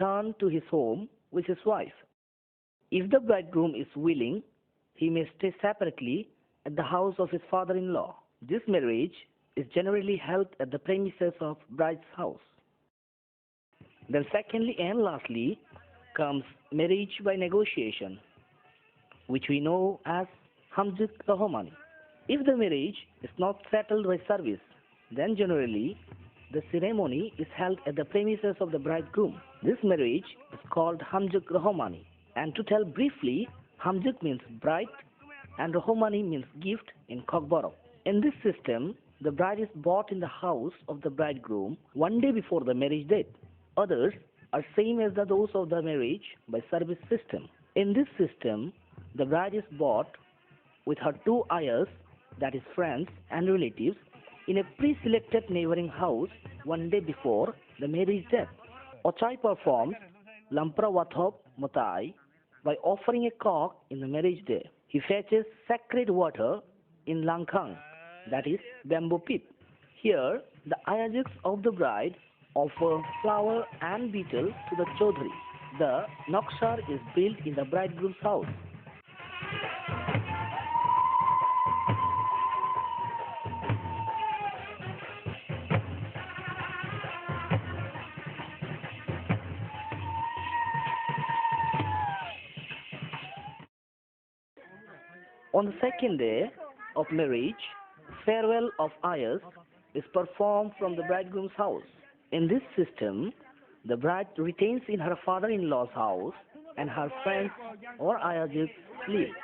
return to his home with his wife. If the bridegroom is willing, he may stay separately at the house of his father-in-law. This marriage is generally held at the premises of bride's house. Then secondly and lastly comes marriage by negotiation, which we know as Hamzik Rahomani. If the marriage is not settled by service, then generally the ceremony is held at the premises of the bridegroom. This marriage is called Hamzik Rahomani. And to tell briefly, Hamzik means bride and Rahomani means gift in Kokborok. In this system, the bride is bought in the house of the bridegroom one day before the marriage date. Others are same as those of the marriage by service system. In this system, the bride is bought with her two ayahs, that is friends and relatives, in a pre-selected neighboring house one day before the marriage date. Ochai performs Lampra Wathop Motai by offering a cock in the marriage day. He fetches sacred water in Langkang, that is bamboo pit. Here, the ayajiks of the bride offer flower and betel to the chaudhary. The nokshar is built in the bridegroom's house. On the second day of marriage, farewell of ayahs is performed from the bridegroom's house. In this system, the bride retains in her father-in-law's house and her friends or ayajiks live.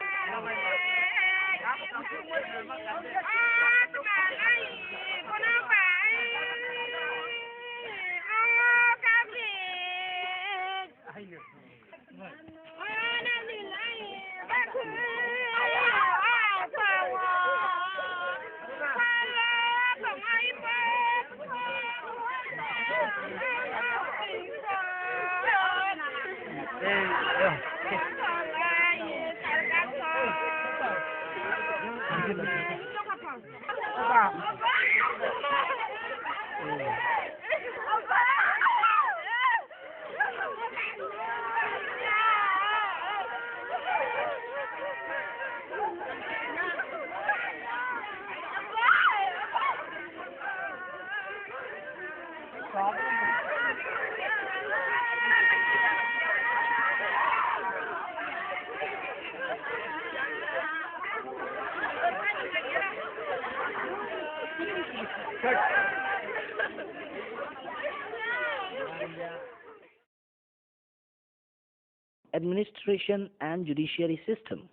Administration and judiciary system.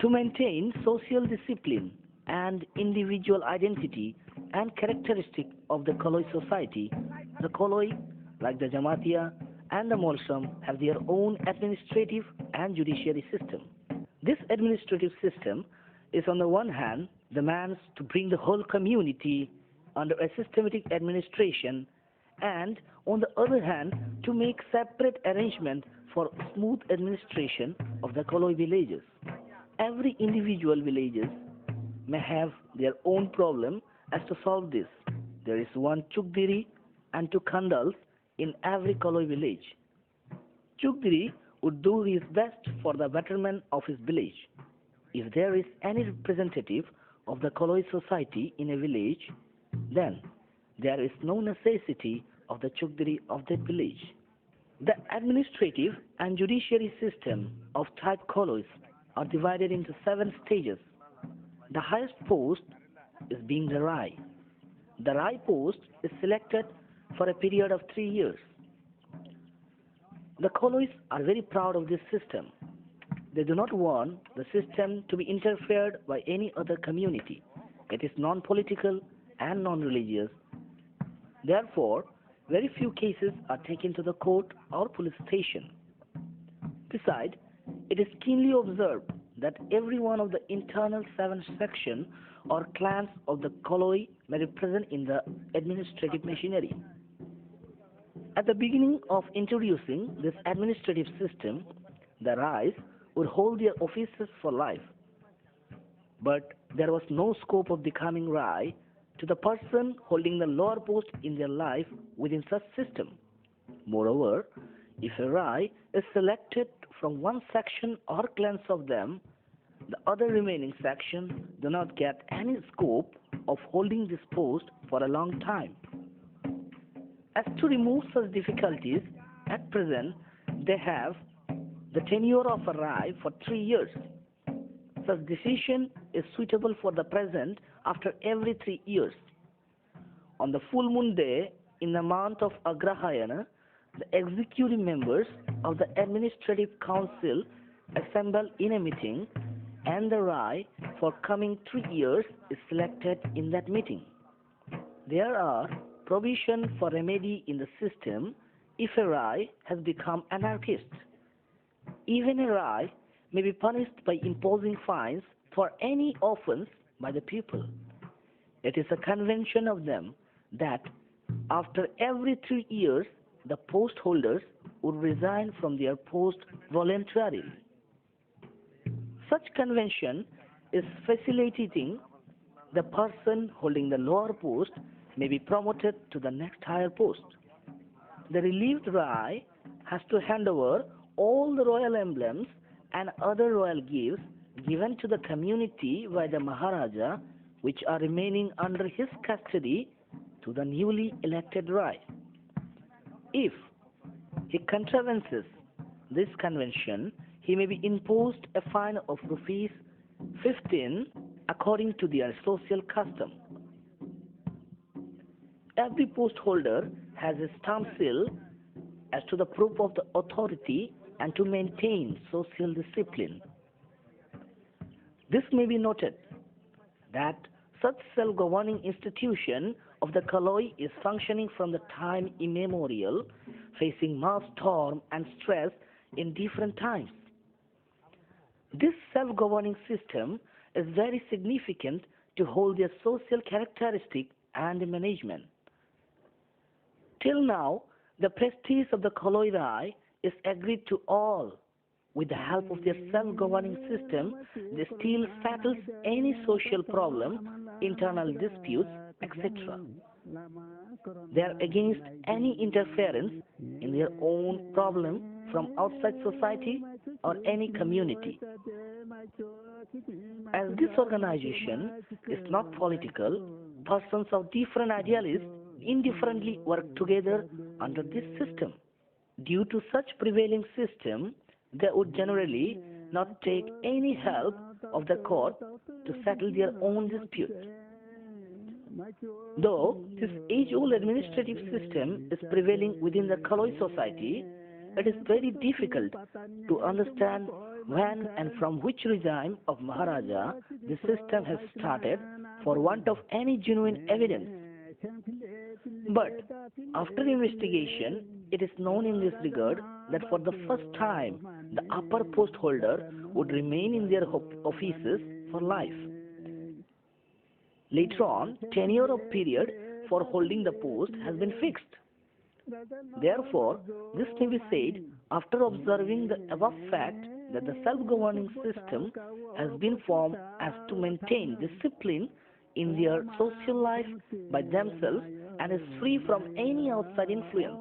To maintain social discipline and individual identity and characteristic of the Kaloi society, the Kaloi, like the Jamatia and the Molsham, have their own administrative and judiciary system. This administrative system is on the one hand demands to bring the whole community under a systematic administration, and on the other hand to make separate arrangement for smooth administration of the Kaloi villages. Every individual villages may have their own problem as to solve this. There is one Chukdiri and two Khandals in every Kaloi village. Chukdiri would do his best for the betterment of his village. If there is any representative of the Kaloi society in a village, then there is no necessity of the Chukdiri of that village. The administrative and judiciary system of type Kalois are divided into 7 stages. The highest post is being the Rai. The Rai post is selected for a period of 3 years. The Kalois are very proud of this system. They do not want the system to be interfered by any other community. It is non-political and non-religious. Therefore, very few cases are taken to the court or police station. Besides, it is keenly observed that every one of the internal 7 sections or clans of the Kaloi may be present in the administrative machinery. At the beginning of introducing this administrative system, the Rais would hold their offices for life. But there was no scope of becoming Rai to the person holding the lower post in their life within such system. Moreover, if a Rai is selected from one section or clans of them, the other remaining sections do not get any scope of holding this post for a long time. As to remove such difficulties, at present they have the tenure of a Rai for 3 years. Such decision is suitable for the present after every 3 years. On the full moon day in the month of Agrahayana, the executive members of the administrative council assemble in a meeting, and the Rai for coming 3 years is selected in that meeting. There are provisions for remedy in the system if a Rai has become anarchist. Even a Rai may be punished by imposing fines for any offense by the people. It is a convention of them that after every 3 years the post holders would resign from their post voluntarily. Such convention is facilitating the person holding the lower post may be promoted to the next higher post. The relieved Rai has to hand over all the royal emblems and other royal gifts given to the community by the Maharaja, which are remaining under his custody, to the newly elected Rai. If he contravenes this convention, he may be imposed a fine of rupees 15 according to their social custom. Every post holder has a stamp seal as to the proof of the authority and to maintain social discipline. This may be noted that such self-governing institution of the KALAI is functioning from the time immemorial, facing mass storm and stress in different times. This self-governing system is very significant to hold their social characteristic and management. Till now, the prestige of the KALAI Rai is agreed to all. With the help of their self-governing system, they still settles any social problem, internal disputes, etc. They are against any interference in their own problem from outside society or any community. As this organization is not political, persons of different idealisms indifferently work together under this system. Due to such prevailing system, they would generally not take any help of the court to settle their own disputes. Though this age-old administrative system is prevailing within the KALAI society, it is very difficult to understand when and from which regime of Maharaja the system has started for want of any genuine evidence. But after investigation, it is known in this regard that for the first time the upper post holder would remain in their offices for life. Later on, tenure of period for holding the post has been fixed. Therefore, this may be said after observing the above fact that the self-governing system has been formed as to maintain discipline in their social life by themselves and is free from any outside influence.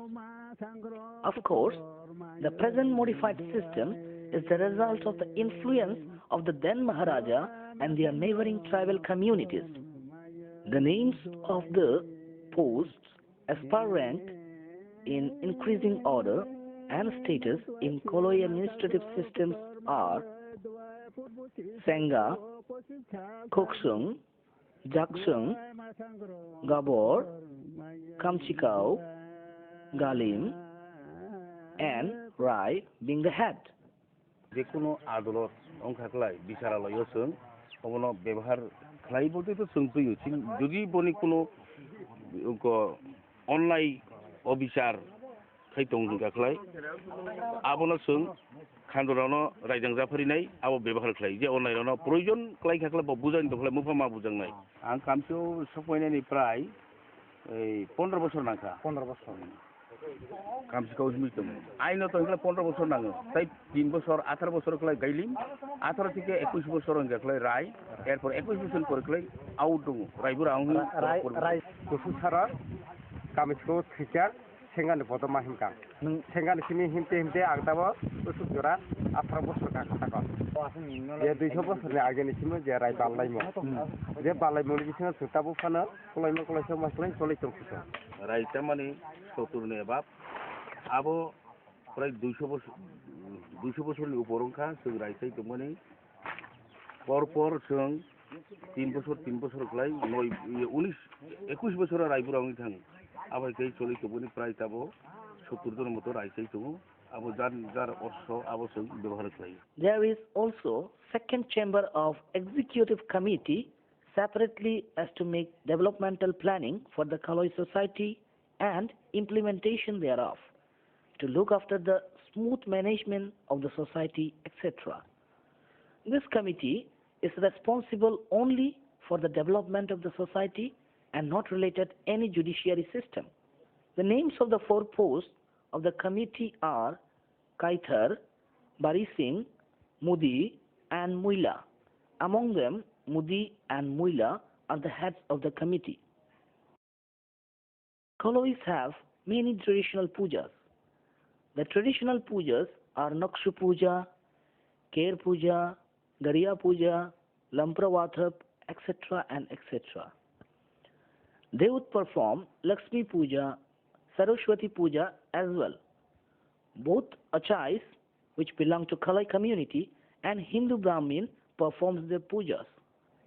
Of course, the present modified system is the result of the influence of the then Maharaja and their neighboring tribal communities. The names of the posts as per rank in increasing order and status in KALAI administrative systems are Senga, Koksung, Jaksung, Gabor, Kamchikau, Galim, and Rai being the head. যেকোনো আদালত অংখাখলাই বিচারালয় जों কোনো ব্যবহার খালাই বলতে তো सोंफैयो যদি বনি কোনো অনলাইন অফিসার খাইতং গাखলাই আবনো जों খান্দरानो रायजों जाफारिनाय आबो व्यवहार खालाय जे अनलाइनाव प्रयोजन खालाय खाखला बुजानि दखलाय मुफामा बुजांनाय आं कामसेयाव सफायनायनिफ्राय 15 बोसोर नांखा 15 बोसोर kamsi kau simi tung aino to ingla 15 bosor nango tai 3 bosor 18 bosor klai gailim 18 থেকে 21 bosor angga klai rai erpor 21 bosor por klai out dung rai bura ang rai kusu sara kamsi kau thijar sengan bodo ma himkang sengan simi himte agdabo kusu jora 18 bosor ka kata ko ye 200 bosor ni ageni simi je rai balai mo je balai mo ni singa sutabu phana kolai mo kolai so maslai kolai tung kusu rai tamani sotur ne bab abo prai 200 bosor ni uporongka sing rai sai tumani por sing 3 bosor klai 19 21 bosor rai bura ang thang abai kai choli tubuni prai tabo 70 jon motor rai sai tumu abo jar orso abo sing ବ୍ୟବହାର klai. There is also second chamber of executive committee separately as to make developmental planning for the KALAI society and implementation thereof, to look after the smooth management of the society, etc. This committee is responsible only for the development of the society and not related any judiciary system. The names of the 4 posts of the committee are Kaithar, Barising, Mudi, and Muila. Among them, Mudi and Muila are the heads of the committee. KALAIs have many traditional pujas. The traditional pujas are Nakshu Puja, Ker Puja, Gariya Puja, Lampravatap, etc. and etc. They would perform Lakshmi Puja, Saraswati Puja as well. Both Achais, which belong to KALAI community, and Hindu Brahmin performs their pujas.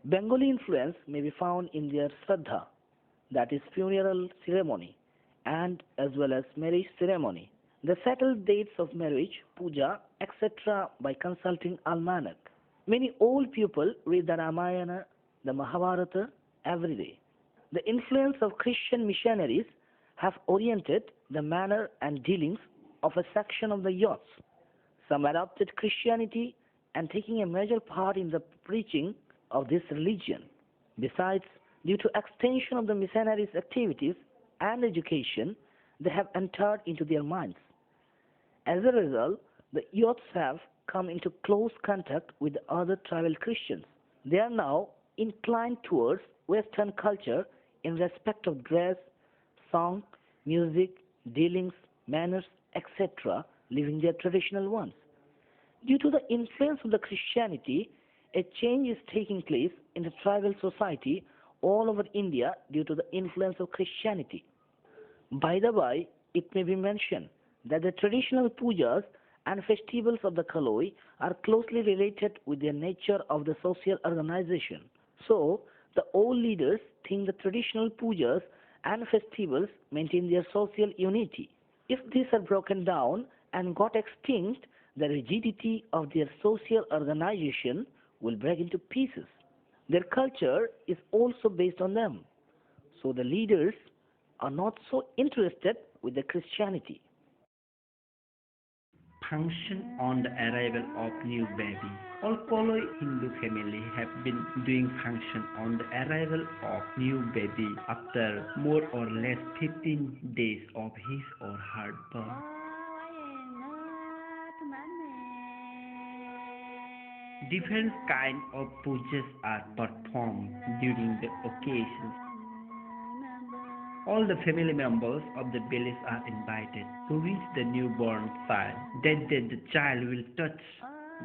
Bengali influence may be found in their Shraddha, that is funeral ceremony, and as well as marriage ceremony. They settle dates of marriage, puja, etc. by consulting almanac. Many old people read the Ramayana, the Mahabharata every day. The influence of Christian missionaries have oriented the manner and dealings of a section of the youths. Some adopted Christianity and taking a major part in the preaching of this religion. Besides, due to extension of the missionaries' activities and education, they have entered into their minds. As a result, the youths have come into close contact with the other tribal Christians. They are now inclined towards Western culture in respect of dress, song, music, dealings, manners, etc., leaving their traditional ones. Due to the influence of the Christianity, a change is taking place in the tribal society all over India due to the influence of Christianity. By the by, it may be mentioned that the traditional pujas and festivals of the KALAI are closely related with the nature of the social organization. So, the old leaders think the traditional pujas and festivals maintain their social unity. If these are broken down and got extinct, the rigidity of their social organization will break into pieces. Their culture is also based on them. So the leaders are not so interested with the Christianity. Function on the arrival of new baby. All KALAI Hindu family have been doing function on the arrival of new baby after more or less 15 days of his or her birth. Different kinds of pujas are performed during the occasions. All the family members of the village are invited to reach the newborn child. That day the child will touch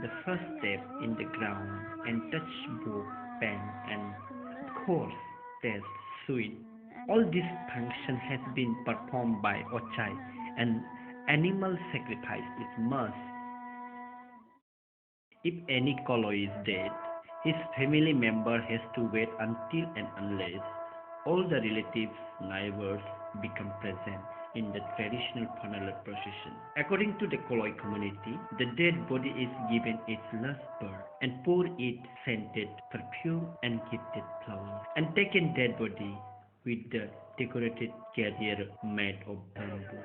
the first step in the ground and touch both pen and of course taste sweet. All this function has been performed by Ochai and animal sacrifice is must. If any KALAI is dead, his family member has to wait until and unless all the relatives, neighbors become present in the traditional funeral procession. According to the KALAI community, the dead body is given its last birth and pour it scented perfume and gifted flowers, and taken dead body with the decorated carrier made of bamboo.